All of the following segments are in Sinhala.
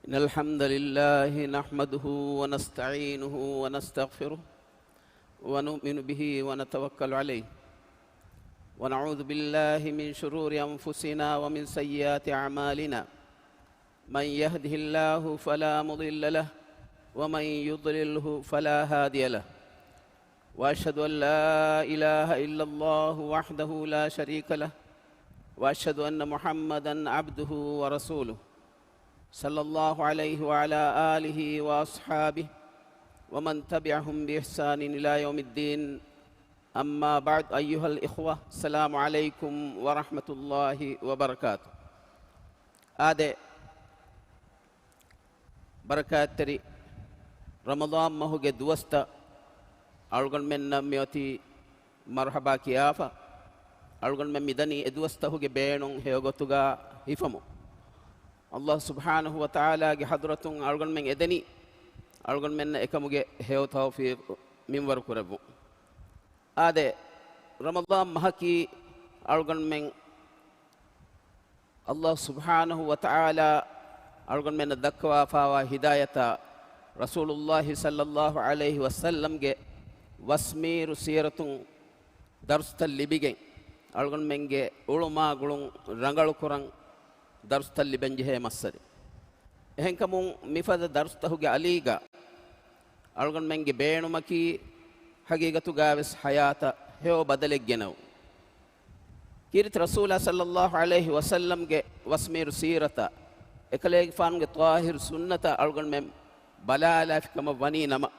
إن الحمد لله نحمده ونستعينه ونستغفره ونؤمن به ونتوكل عليه ونعوذ بالله من شرور أنفسنا ومن سيئات أعمالنا من يهده الله فلا مضل له ومن يضلله فلا هادي له وأشهد أن لا إله إلا الله وحده لا شريك له وأشهد أن محمدا عبده ورسوله صلى الله عليه وعلى آله وأصحابه ومن تبعهم بإحسان إلى يوم الدين أما بعد أيها الإخوة السلام عليكم ورحمة الله وبركاته آده بركات تري رمضان مهوج دوستا أرجل من ميوتي مرحبا كيافا أرجل من مدني دوستا هوج بينون هيوغتوغا هيفمو الله سبحانه وتعالى حضرتون أرجل من إدني أرجل من إكموج هيو توفيق من وركربو آده رمضان مهكي أرجل من الله سبحانه وتعالى أرجل من الدكوا فوا هداية رسول الله صلى الله عليه وسلم جه واسمير سيرتون درس تلبيجين أرجل من جه علماء قلون رنگال كوران درس تلبين جه مسري هنكمون مفاد درس تهوج عليجا أرجل من جه بينو مكي حقيقة جاوس حياة هو بدل الجنو كيرت رسول صلى الله عليه وسلم جه واسمير سيرتا إكليك فان جه طاهر سنة أرجل من بلالا في كم بني نما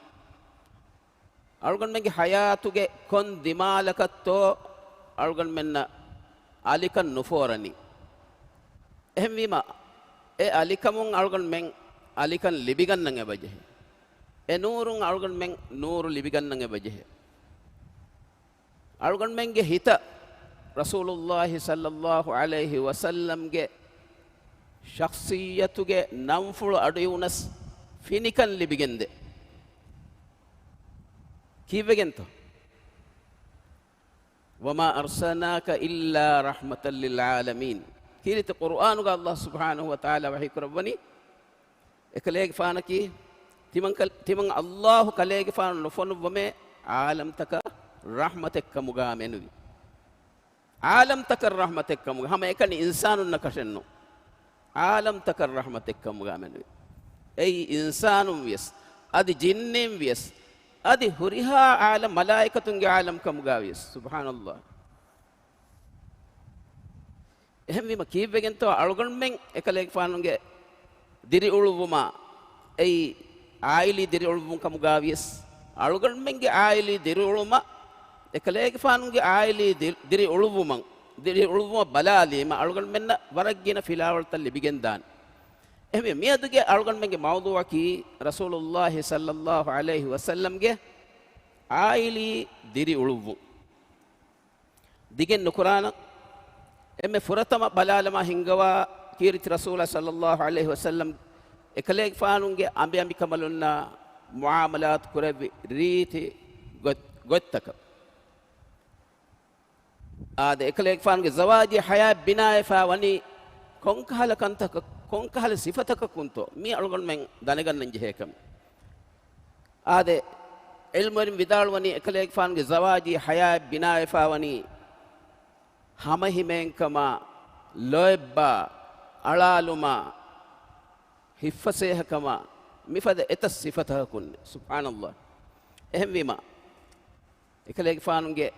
أرجل من حياة جه كن دمالك تو أرجل من عليك النفورني هم ويما عليكمون أرجل من عليك لبيجان نعى بجه نورون أرجل من نور لبيجان نعى بجه أرجل من جه هتا رسول الله صلى الله عليه وسلم جه شخصية جه نامفل أديونس فينيكان لبيجند كيف بيجنتو وما أرسلناك إلا رحمة للعالمين كيرت القرآن قال الله سبحانه وتعالى وحي كربني إكليك فانكي تمن الله كليك فان لفن بمه عالم تك رحمتك كمغامنوي عالم تك رحمتك كمغ هم إكن إنسان نكشنو عالم تك رحمتك كمغامنوي أي إنسان ويس أدي جن ويس أدي هريها عالم ملائكة عالم كمغاويس سبحان الله එහෙම වීම කීවෙගෙන් තව අල්ගොන් මෙන් එකලෙක් ෆානුගේ දිරි උළුවුමා ඒ ආයිලි දිරි උළුවුම් කමුගාවියස් අල්ගොන් මෙන්ගේ ආයිලි දිරි උළුමා එකලෙක් ෆානුගේ ආයිලි දිරි උළුවුම බලාලීම අල්ගොන් මෙන්න වරක්ගෙන ෆිලාවල්ත ලිබිගෙන් දාන එහෙම මියදුගේ අල්ගොන් මෙන්ගේ මවුදුවා කී රසූලුල්ලාහි සල්ලල්ලාහු අලයිහි වසල්ලම්ගේ ආයිලි දිරි උළුවුම් දිගෙන් නුකුරාන එමෙ ෆුරතම බලාලම හිංගවා කීරිත රසූල සල්ලල්ලාහු අලයිහි වසල්ලම් එකලෙක් ෆානුන්ගේ අඹයම්බි කමලුන්නා මුආමලාත් කුරවි රීති ගොත්තක ආද එකලෙක් ෆානුන්ගේ සවාජි හයා බිනාය ෆාවනි කොන්කහල කන්තක කොන්කහල සිෆතක කුන්තෝ මී අලගොන් මෙන් දනගන්නන් ජෙහෙකම් ආද ඉල්මුරින් විදාල්වනි එකලෙක් ෆානුන්ගේ සවාජි හයා බිනාය ෆාවනි හම හිමෙන්කම ලොයබ්බා අලාලුමා හිෆසේහකම මිෆද එත සිෆතහකුන් සුබ්හානල්ලාහ් එහෙම වීම එකලෙක් ෆානුන්ගේ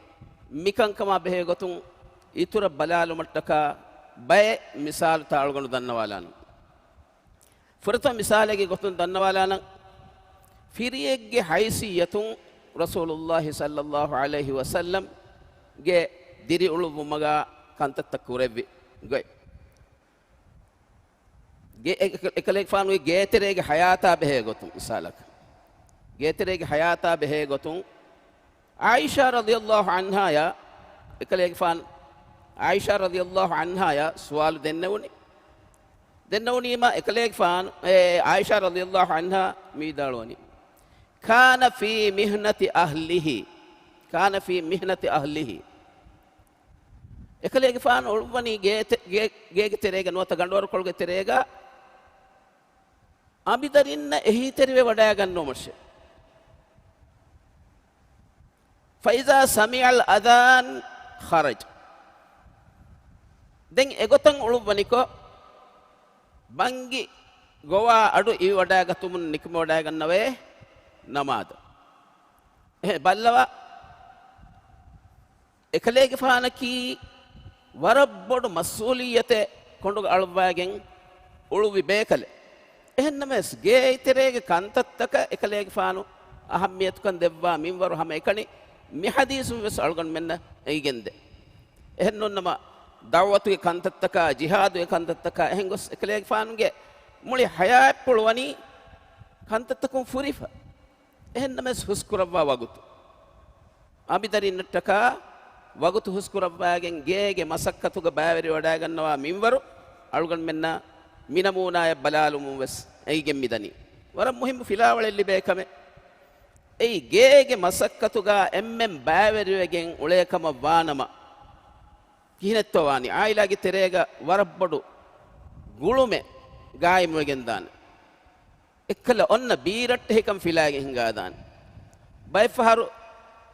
මිකංකම බෙහෙ ගොතුන් ඊතුර බලාලුමට්ටක බය මිසාල් තාල්ගොනු දන්නවාලාන ෆරත මිසාලගේ ගොතුන් දන්නවාලාන ෆිරියෙක්ගේ හයිසියතුන් රසූලුල්ලාහි සල්ලල්ලාහු අලයිහි වසල්ලම් ගේ දිරි උළුවුමගා කන්තත්ත කුරෙව්වි ගොයි ගේ එකලෙක් ෆානුගේ ගේතරේගේ හයාතා බෙහෙ ගොතුන් ඉසාලක ගේතරේගේ හයාතා බෙහෙ ගොතුන් ආයිෂා රදියල්ලාහු අන්හා යා එකලෙක් ෆාන් ආයිෂා රදියල්ලාහු අන්හා යා සුවාල් දෙන්නවනීම එකලෙක් ෆාන් ආයිෂා රදියල්ලාහු අන්හා මීදාලවනි කාන ෆී මිහ්නති අහ්ලිහි එකලෙගේ ෆාන ඔල්වනි ගේ ತೆರೆಗ ನೋತ ಗಂಡವರ ಕೊಳಗೆ ತೆರೆಗ අමිදරින්න එහි තෙරවේ වඩා ගන්න ඕමෂේ ෆයිසා සමිඅල් අදාන් ඛරජ් දැන් එගොතන් උළුවනිකෝ බංගි ගෝවා අඩු ඊ වඩා ගතුමුන් නිකම වඩා ගන්නවේ නමාද බල්ලවා එකලේගේ ෆානකි වරබ්බොඩ මස්ූලියතේ කොඬු අලුවාගෙන් උළු විබේකල එහෙන්නම ගේ ඉතරේගේ කන්තත්තක එකලේගේ ෆානු අහම්මියතුකන් දෙවවා මින්වරු හැම එකනි මේ හදීසු වෙස් අල්ගන් මෙන්න එයිගෙන්ද එහෙන්නොන්නම දවතුගේ කන්තත්තක ජිහාදුගේ කන්තත්තක එහෙන් ගොස් එකලේගේ ෆානුගේ මුලි හයා පොළවනි කන්තත්තකම් ෆුරිෆ එහෙන්නම හුස්කුරවා වගුතු අබිදරින්නටක වගුතු හුස්කුරවාගෙන් ගේගේ මසක්කතුග බෑවරි වඩා ගන්නවා මින්වරු අල්ගන් මෙන්න මිනමූනාය බලාලුමුම් වෙස් එයිගෙන් මිදනි වර මුහිම් ෆිලාවලෙල්ලි බේකමේ ඒ ගේගේ මසක්කතුගා එම්මෙන් බෑවරිවගෙන් උලේකම වානම කිහිනෙත්තවානි ආයිලාගේ තෙරේග වරබ්බොඩු ගුළුමේ ගායිමුවගෙන් දාන එක්කල ඔන්න බීරට්ට හිකම් ෆිලාගෙන් හිඟා දාන බයිෆහරු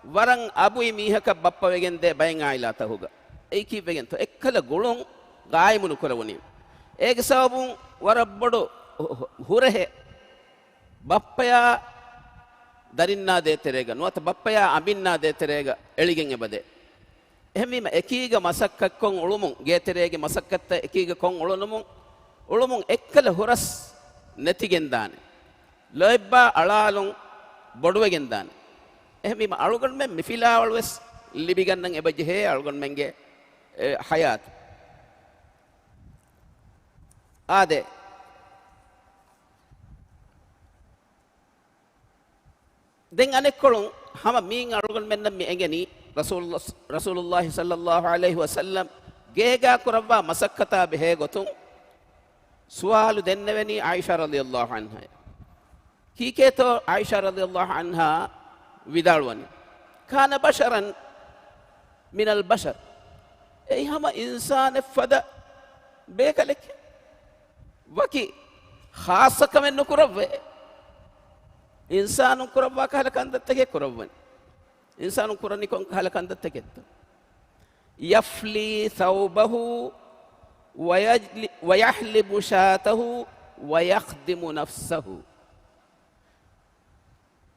වරන් අබුයි මීහක බප්පවෙගෙන් දේ බයෙන් ආයිලා තහුග ඒ කීවෙගෙන් තෝ එක්කල ගුළුන් ගායිමුණු කරවුනි ඒක සවබුන් වරබ්බොඩු හුරහෙ බප්පයා දරින්නා දේ තෙරේග නොත බප්පයා අඹින්නා දේ තෙරේග එළිගෙන් එබදේ එහෙමීම එකීග මසක්කක් කොන් උළුමුන් ගේ තෙරේගේ මසක්කත්ත එකීග කොන් උළුමුන් එක්කල හොරස් නැතිගෙන් දානේ ලොයිබ්බා අලාලුන් බොඩුවගෙන් දානේ එහෙමීම අලුගන් මෙ මිෆිලාවල් වෙස් ලිබිගන්නන් එබජේ අලුගන් මෙන්ගේ හයාත් ආදේ දැන් අනෙක් කොළුන් හැම මීන් අලුගන් මෙන්න මේ එගනි රසූලුල්ලාහි සල්ලල්ලාහු අලයිහි වසල්ලම් ගේගා කුරවා මසක්කතා බෙහෙ ගොතුන් සුවාලු දෙන්නවැනි ආයිෂා රලියල්ලාහු අන්හා කීකේතෝ ආයිෂා රලියල්ලාහු අන්හා විදාල්වනි කාන බෂරන් මිනල් බෂර් ඒ හැම ඉන්සාන ෆද බේකලෙක් වකි ખાસකම නුකුරවේ ඉන්සානු කුරවා කහල කන්දත්තගේ කුරවනි ඉන්සානු කුරනි කොන් කහල කන්දත්තගෙත් යෆ්ලි සෞබහු වයහ්ලිබු ශාතහු වයඛ්දිමු නෆ්සහු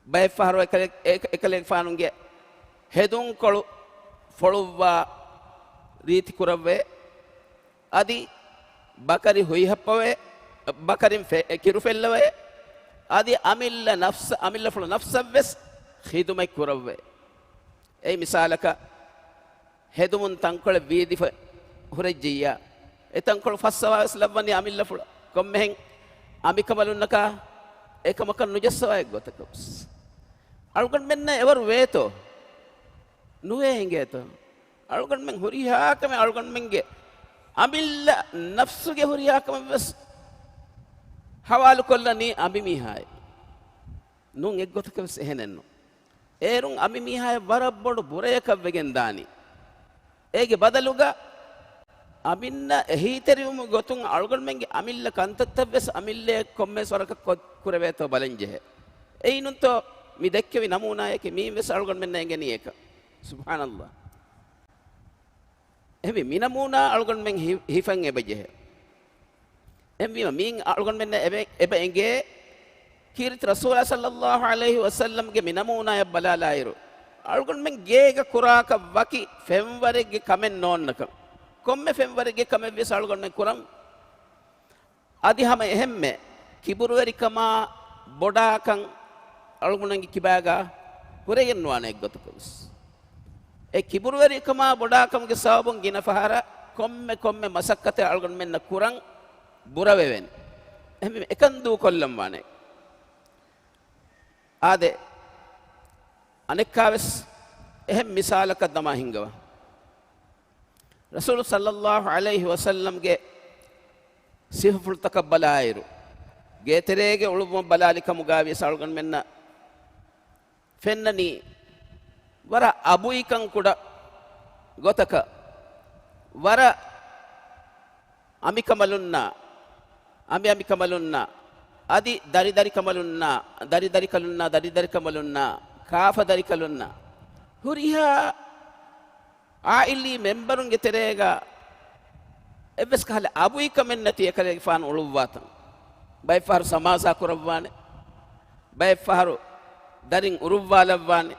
බයිෆහරු එකලෙක් ෆානුගේ හෙදුන් කොළු ෆොළුවා රීති කුරවේ අදි බකරි හොයිහප්පවේ බකරින් කිරුෆෙල්ලවේ අදි අමිල්ල ෆොළු නෆ්සවස් ඛිදුමයි කුරවේ ඒ මිසාලක හෙදුමුන් තංකොළ වීදිෆ හුරජියා එතංකොළ ෆස්සවාස් ලබ්වනි අමිල්ල ෆොළු කොම්මෙන් අමිකමලුන්නක එකමක නුජස්සවයක් ගොතකස් අලුගන් මෙන්න එවරු වේතෝ නුවේ හිඟේතෝ අලුගන් මෙන් හුරියාකම අලුගන් මෙන්ගේ අමිල්ල නෆ්සුගේ හුරියාකම වෙස් හවාලු කොල්ලනි අබිමිහාය නුන් එක් ගොතකස් එහෙනෙන්නු ඒරුන් අබිමිහාය වරබ්බොඩු බුරයක වෙගෙන් දානි ඒගේ බදලුග අමින්න එහිතරියුම ගොතුන් අලුගන් මෙන්ගේ අමිල්ල කන්තත්තවස් අමිල්ලේ කොම්මේ සොරක කුරවේතෝ බලංජෙහෙ ඒනුන්තෝ මි දෙක්කෙවි නමූනායක මී වෙස් අලුගන් මෙන්න එගෙන එක සුබ්හානල්ලාහ් එමි මි නමූනා අලුගන් මෙන් හිෆන් එබජෙහෙ එම්බි මීන් අලුගන් මෙන්න එබ එගේ කීරිත රසූලා සල්ලල්ලාහු අලයිහි වසල්ලම් ගේ මි නමූනාය බලාලායිරු අලුගන් මෙන් ගේක කුරාක වකි ෆෙම්වරෙගේ කමෙන් නොන්නක කොම්මෙ ෆෙම්වරෙගේ කමෙන් වෙස් අලුගන් මෙන් කුරම් අදි හැම එහෙම්මෙ කිබුරුවරිකමා බොඩාකන් අලුගුණන්ගේ කිබාගා හොරෙගෙන් වානෙක් ගොතකස් ඒ කිබුරුවරිකමා බොඩාකම්ගේ සවබුන් ගින ෆහර කොම්මෙ මසක්කතේ අලුගන් මෙන්න කුරන් බුරවෙවෙන් එහෙම එකන් දූ කොල්ලම් වානෙක් ආදේ අනෙක්කාවස් එහෙම් මිසාලක දමා හිංගව රසූල් සල්ලල්ලාහු අලයිහි වසල්ලම්ගේ සිහෆුල් තකබ්බලායිරු ගේතරේගේ උළුම බලාලිකමු ගාවිය සල්ගන් මෙන්න ෆෙන්නනි වර අබුයිකන් කුඩ ගොතක වර අමිකමලුන්නා අමිකමලුන්නා అది దరి కమలున్నా కాఫ దరి కలున్నా హురియా ఆయిల్లీ మెంబరుంగే తెరేగా එවස් කහල අබුයි කමෙන් නැති එකලේ ෆාන උළුවාතන් බයි ෆාරු සමාසා කුරවවානේ බයි ෆාරු දරින් උරුවාලවවානේ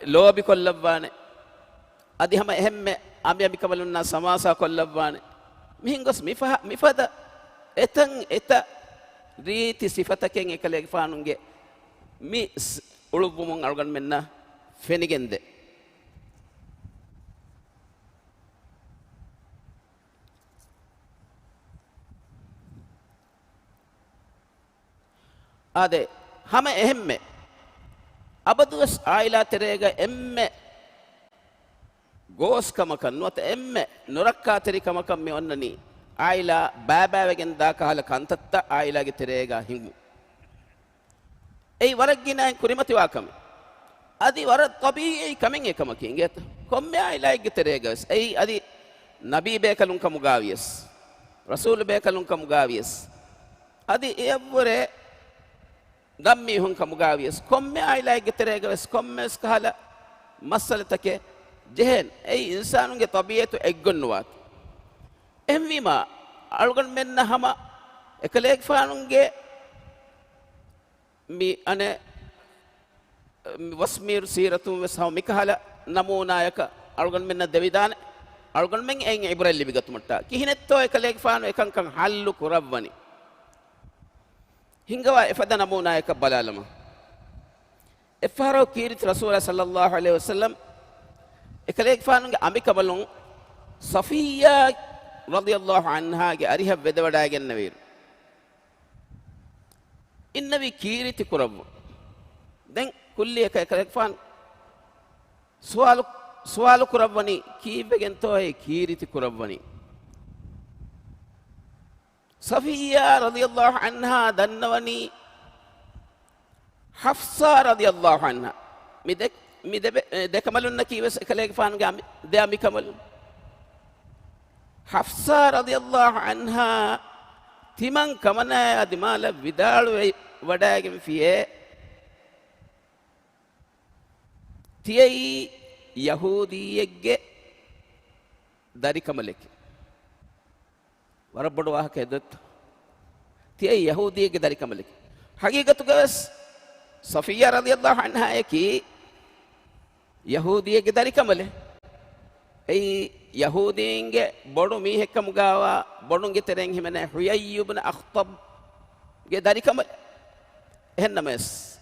ලෝබි කොල්ලවවානේ අදි හැම එහෙම්මෙ අඹි කමලුන්නා සමාසා කොල්ලවවානේ මිහින්ගොස් මිෆද එතන් එත රීති සිෆතකෙන් එකලේ ෆානුන්ගේ මි උළුවුමුන් අල්ගන් මෙන්න ෆෙනිගෙන්දේ ආදේ හැම එහෙම්මෙ අබදුස් ආයිලා තෙරේග එම්මෙ ගෝස් කමකන් නොත එම්මෙ නොරක්කා තෙරි කමකම් මෙ ඔන්නනි ආයිලා බෑබෑවගෙන් දා කහල කන්තත්ත ආයිලාගේ තෙරේග හිඟු ඒ වරග්ගිනා කුරිමති වාකම අදි වර තබීයි කමෙන් එකමකින් ගෙත කොම්මෙ ආයිලාගේ තෙරේගස් ඒ අදි නබී බේකලුන් කමුගාවියස් රසූල් බේකලුන් කමුගාවියස් අදි එවරේ දම්මි හුන් කමුගාවියස් කොම්මෙ ආයිලාගේ තෙරේගස් කොම්මෙස් කහල මස්සලතකේ ජෙහෙන් ඒ ඉන්සානුගේ තබියතු එක්ගොන්නුවත් එම්විම අල්ගොන් මෙන්න හම එකලේක් ෆානුන්ගේ මි අනේ වස්මීර් සීරතුම් වසව මිකහල නමූනායක අල්ගොන් මෙන්න දෙවිදාන අල්ගොන් මෙන් එන් ඉබ්‍රල් ලිබිගතුමට කිහිනෙත්තෝ එකලේක් ෆානු එකංකන් හල්ලු කුරවවනි හිංගවා එෆද නමූනායක බලාලම එෆාරෝ කීරිත් රසූලා සල්ලල්ලාහු අලයිහි වසල්ලම් එකලේක් ෆානුගේ අමිකබලුන් සෆියා රදියල්ලාහු අන්හාගේ අරිහ වෙද වඩාගෙන නවීර ඉන්නවි කීරිති කුරව දැන් කුල්ලි එකලේක් ෆාන් සුවාලු කුරවනි කීවෙගෙන් තෝයි කීරිති කුරවනි සෆියා රදියල්ලාහු අන්හා දන්නවනි හෆ්සා රදියල්ලාහු අන්හා මි දෙකමලුන්න කීවස් එකලේක් ෆාන්ගේ දෙයමි කමලු හෆ්සා රදියල්ලාහු අන්හා තිමන් කමනා අදිමාල විදාළු වඩාගෙන ෆියේ තියයි යහූදියෙක්ගේ දරි කමලෙක් වරබඩ වාහක එදත් තියයි යහූදියෙක්ගේ දරි කමලෙක් හගීගතුගස් සෆියා රදියල්ලාහු අන්හා යකි යහූදියෙක්ගේ දරි කමලේ ඒ යහූදීන්ගේ බොඩු මීහෙක්කම ගාවා බොඩුන්ගේ තෙරෙන් හිමනේ හුයයි ඉබ්න අඛ්තබ් ගේ දරි කමල එහෙන්නමස්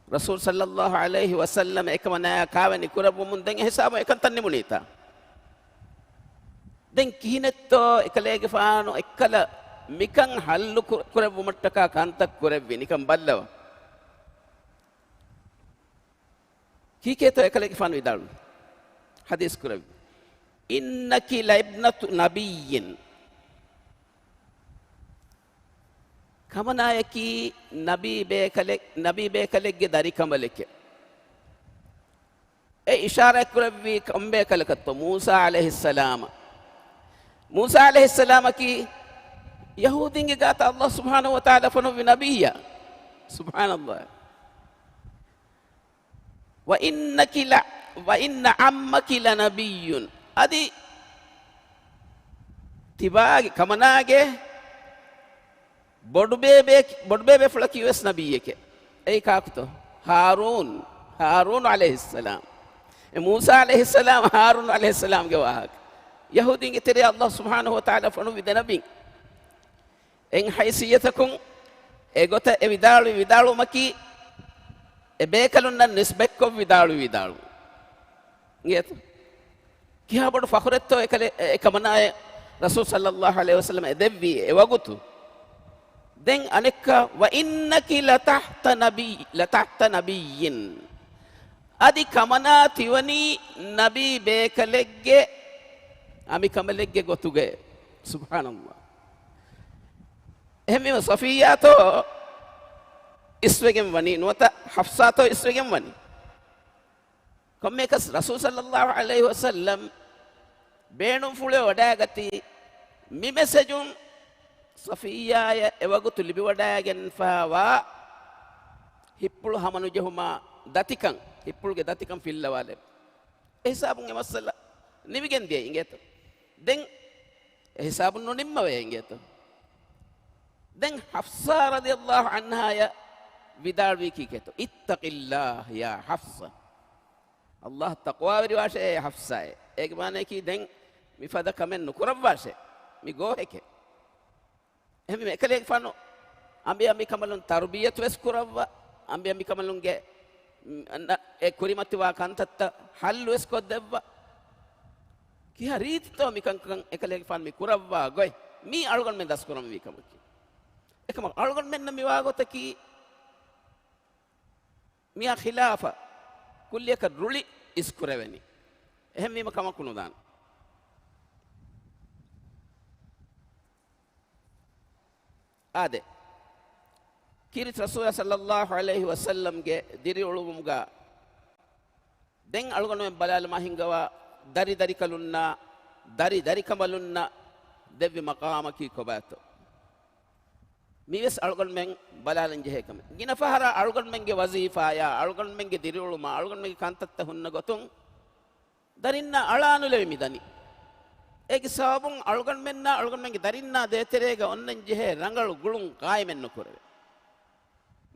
රසූල් සල්ලල්ලාහු අලයිහි වසල්ලම එකම නා කාවනි කුරබුමුන් දැන් හිසාබ එකන් තන්නේ මුනීතා දැන් කිහිනෙත්තෝ එකලේගේ ෆානු එක්කල මිකන් හල්ලු කුරබුමට්ටක කාන්තක් කුරෙව්වි නිකන් බල්ලව කීකේතෝ එකලේගේ ෆානු විදාලු හදීස් කුරෙව්වි ඉන්නකි ලයිබ්නතු නබියින් කමනායකි නබී බේකලෙක්ගේ දරි කමලෙක් ඒ ඉෂාරා කුරෙව්වි කම්බේ කලකත්තු මූසා අලයිහිස්සලාම මූසා අලයිහිස්සලාම කි යහූදින්ගේ ගාත අල්ලාහ් සුබ්හානහු වතාලා ෆනු නබියා සුබ්හානල්ලාහ් وإن عمك لنبي أدي تباغي كمناغي بودبيبي فلكي وس نبيك أي كاكتو هارون عليه السلام موسى عليه السلام هارون عليه السلام جواهك يهودين تري الله سبحانه وتعالى فنو بد نبي إن حيثيتكم إغوتا إبدالو مكي إبيكالون نسبكو بدالو ngiyetu kiha bodu fakhretto ekamanaye rasul sallallahu alaihi wasallam edevvi ewagutu den anekka wa innaki la tahta nabiyyin adi kamana tiwani nabi bekelegge ami kamelegge gotuge subhanallah ehme safiya to iswegen wani nota hafsa to iswegen wani කොම්මේකස් රසූල් සල්ලල්ලාහු අලයිහි වසල්ලම් බේණුම් ෆුලේ වඩාගති මි මෙසේජුන් සෆියාය එවගුතු ලිබි වඩාගෙන ෆාවා හිප්පුළු හමනු ජෙහුමා දතිකන් හිප්පුළුගේ දතිකන් ෆිල්ලවාලේ එහිසාබුන් එමස්සල නිවිගෙන් දිය ඉංගෙත දැන් එහිසාබුන් නොනිම්ම වේ ඉංගෙත දැන් හෆ්සා රදියල්ලාහු අන්හාය විදාල් වී කීකේත ඉත්තකිල්ලාහ් යා හෆ්සා අල්ලාහ් තක්වා වරි වාෂේ හෆ්සාය ඒක මානේ කී දැන් මිෆද කමෙන් නුකරව වාෂේ මි ගෝහෙකේ එහෙම එකලේ ෆනෝ අම්බි කමලුන් තර්බියත් වෙස් කරවවා අම්බි කමලුන්ගේ ඒ කුරිමත්ති වා කන්තත්ත හල් වෙස් කොද්දවවා කියා රීතිතෝ මිකං එකලේ ෆන් මි කරවවා ගොයි මි අල්ගොන් මෙන් දස් කරම් වී කමකි එකම අල්ගොන් මෙන්න මි වාගොතකි මියා ඛිලාෆා කුල්ලියක රුලි ඉස්කුරවෙනි එහෙම වීම කමකුණු දාන ආදේ කීරිත් රසූල සල්ලල්ලාහු අලයිහි වසල්ලම් ගේ දිරිඋළුමුගා දැන් අල්ගොන බලාල මහින්ගවා dari කලුන්නා dari කමලුන්නා දෙවි මකාමකී කොබාතෝ මිවස් අල්ගොන් මෙන් බලාලන් ජෙහෙකම ගින ෆහර අල්ගොන් මෙන්ගේ වසීෆායා අල්ගොන් මෙන්ගේ දිරිඋළුමා අල්ගොන් මෙන්ගේ කන්තත්ත හුන්න ගොතුන් දරින්න අලානුලෙ මිදනි ඒකි සවබුන් අල්ගොන් මෙන්න අල්ගොන් මෙන්ගේ දරින්න දෙතරේග ඔන්නන් ජෙහෙ රංගලු ගුළුන් කායමෙන් නොකරවේ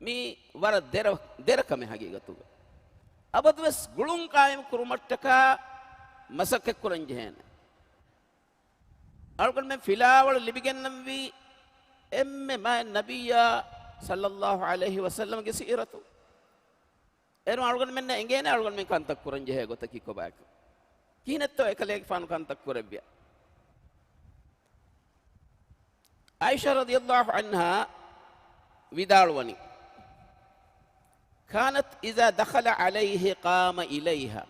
මි වර දෙරකම හගීගතුග අබදවස් ගුළුන් කායම කුරුමට්ටක මසක කුරන් ජෙහෙන අල්ගොන් මෙන් ෆිලාවල ලිබිගෙන්නම් වී එම්මෙ මා නබියා සල්ලල්ලාහු අලයිහි වසල්ලම් ගේ සීරතු එරු අල්ගොන් මෙන්න එංගේන අල්ගොන් මෙන් කන්තක් කුරන් ජෙහෙ ගොතකි කොබාක කීනත්තෝ එකලේක ෆානු කන්තක් කුරබ්බිය ආයිෂා රදියල්ලාහු අන්හා විදාල්වනි كانت إذا دخل عليه قام إليها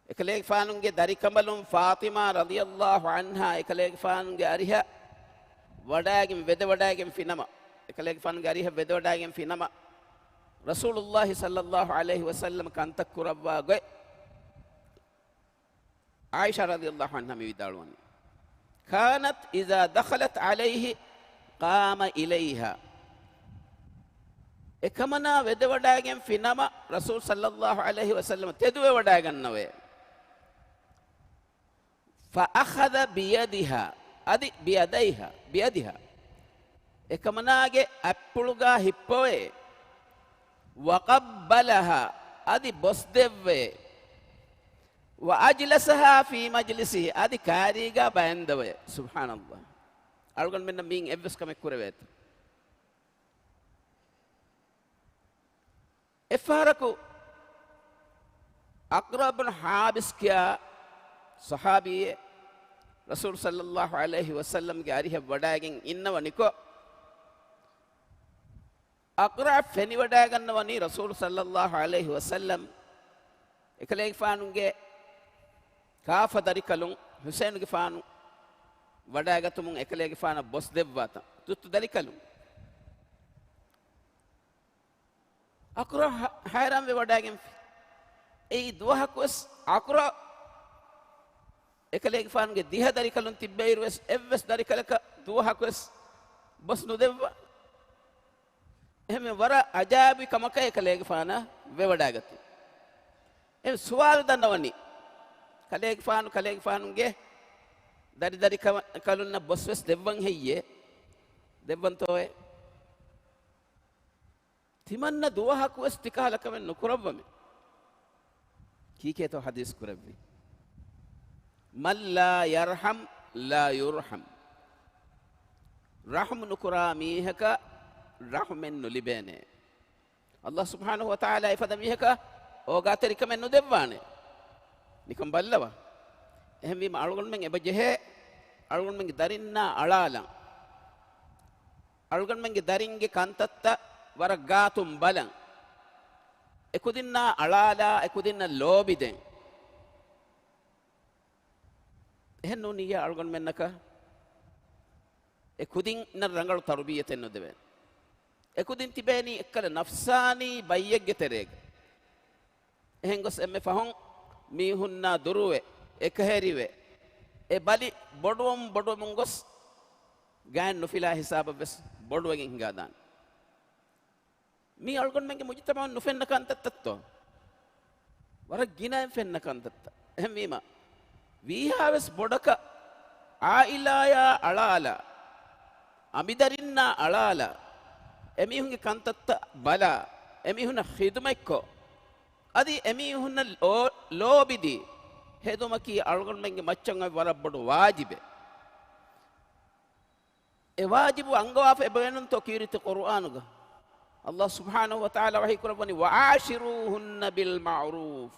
එකලේක ෆානුන්ගේ දරිකමලුන් ෆාතිමා රදියල්ලාහු අන්හා එකලේක ෆානුන්ගේ අරිහ වඩාගෙන් වෙද වඩාගෙන් ෆිනම එකලේක ෆානුන්ගේ අරිහ වෙද වඩාගෙන් ෆිනම රසූලුල්ලාහි සල්ලල්ලාහු අලයිහි වසල්ලම් කන්තක් කුරවවා ගොයි عائشة رضي الله عنها ميدالون كانت إذا دخلت عليه قام إليها එකමනා වෙද වඩාගෙන් ෆිනම රසූල් සල්ලල්ලාහු අලයිහි වසල්ලම තෙදුවේ වඩා ගන්නවේ فأخذ بيدها අදි بيدها එකමනාගේ අප්පුළුගා හිප්පවේ وقبلها අදි බොස් දෙව්වේ وأجلسها في مجلسه أدي كاريغا باندوي سبحان الله أرجو من مين إبس كم كوربت إفاركو أقرب بن حابس كيا صحابي رسول صلى الله عليه وسلم جاريه بداعين إنه ونيكو أقرب فني بداعين وني رسول صلى الله عليه وسلم إكليك فانونجي කාෆ දරිකලුන් හුසයින්ගේ ෆානු වඩාගතුමුන් එකලේගේ ෆාන බොස් දෙව්වාත තුත්තු දරිකලුන් අකුර හයරම් වේ වඩාගෙන් ඒ දුවහකස් අකුර එකලේගේ ෆාන්ගේ දිහ දරිකලුන් තිබ්බයිරවස් එවස් දරිකලක දුවහකස් බොස් නුදෙව්වා එහෙම වර අජාබි කමක එකලේගේ ෆාන වේ වඩාගතු එම් සුවාල් දන්නවනි කලේක ෆානුගේ dari කලුන්න බොස්වස් දෙවන් හෙయ్యේ දෙවන් තෝයේ තිමන්න දුවහක් වස් තිකාලකම නුකරවම කීකේතෝ හදීස් කුරබ්බි මල් ලා යර්හම් ලා යුර්හම් රහම් නුකරා මීහක රහමෙන් නුලිබේනේ අල්ලාහ් සුබ්හානහු වතාලා ඉෆද මීහක ඕගාතරිකම නුදෙව්වානේ නිකම් බල්ලවා එහෙම වීම අල්ගොන් මෙන් එබජෙහෙ අල්ගොන් මෙන්ගේ දරින්න අලාලං අල්ගොන් මෙන්ගේ දරින්ගේ කන්තත්ත වර ගාතුම් බලං එකුදින්න අලාලා එකුදින්න ලෝබිදෙන් එහෙන් නොනිය අල්ගොන් මෙන්නක එකුදින් න රංගල තර්බියතෙන් නොදෙවෙන් එකුදින් තිබේනි එක්කල නෆ්සානි බයියෙක්ගේ තරේක එහෙන් ගොස් එමෙ ෆහොන් මීහුන්නා දුරුවේ එකහැරිවේ ඒ බලි බොඩුවම් ගොස් ගෑන් නොෆිලා හිසාබ වෙස් බොඩුවගෙන් හිඟා දාන මේ අල්ගොන් මගේ මුජිතමන් නොෆෙන්න කන්තත්තෝ වර ගිනන් ෆෙන්න කන්තත්ත එහෙම වීම වීහාවස් බොඩක ආයිලායා අලාලා අමිදරින්න අලාලා එමිහුන්ගේ කන්තත්ත බලා එමිහුන ඛිදමෙක්කෝ අදි එමිහුන ලෝබිදි හෙදුමකි අල්ගොන් මගේ මච්චන් වර බොඩු වාජිබේ e wajibu angawafa e bayanun to kiriti qur'anuga Allah subhanahu wa ta'ala wahi kurabani wa ashiruhunna bil ma'ruf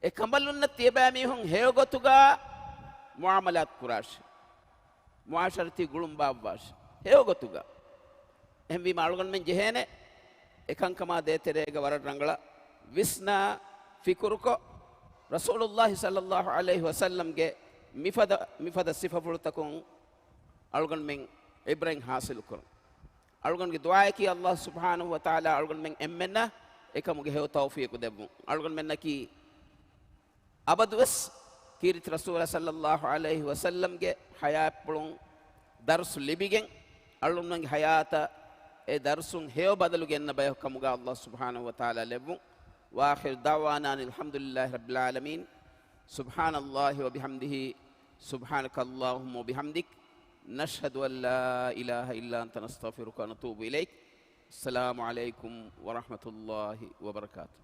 e kambalunna tiyabami hun heogotuga muamalat kurash muasharati gulum babbash heogotuga ehmi malgon men jehene ekankama deterega warat rangala visna fikuruko rasulullah sallallahu alaihi wasallam ge mifada sifa furtakun algon men ibrahim hasil kur algon ge du'a ki Allah subhanahu wa ta'ala algon men emmenna ekamuge hew tawfiq debbu algon men ki abadus kirit rasul sallallahu alaihi wasallam ge hayat pulun dars libigen algon men hayata e darsun hew badalu genna bay kamuga Allah subhanahu wa ta'ala lebbu wa akhir da'wana alhamdulillahi rabbil alamin سبحان الله وبحمده سبحانك اللهم وبحمدك نشهد أن لا إله إلا أنت نستغفرك ونتوب إليك السلام عليكم ورحمة الله وبركاته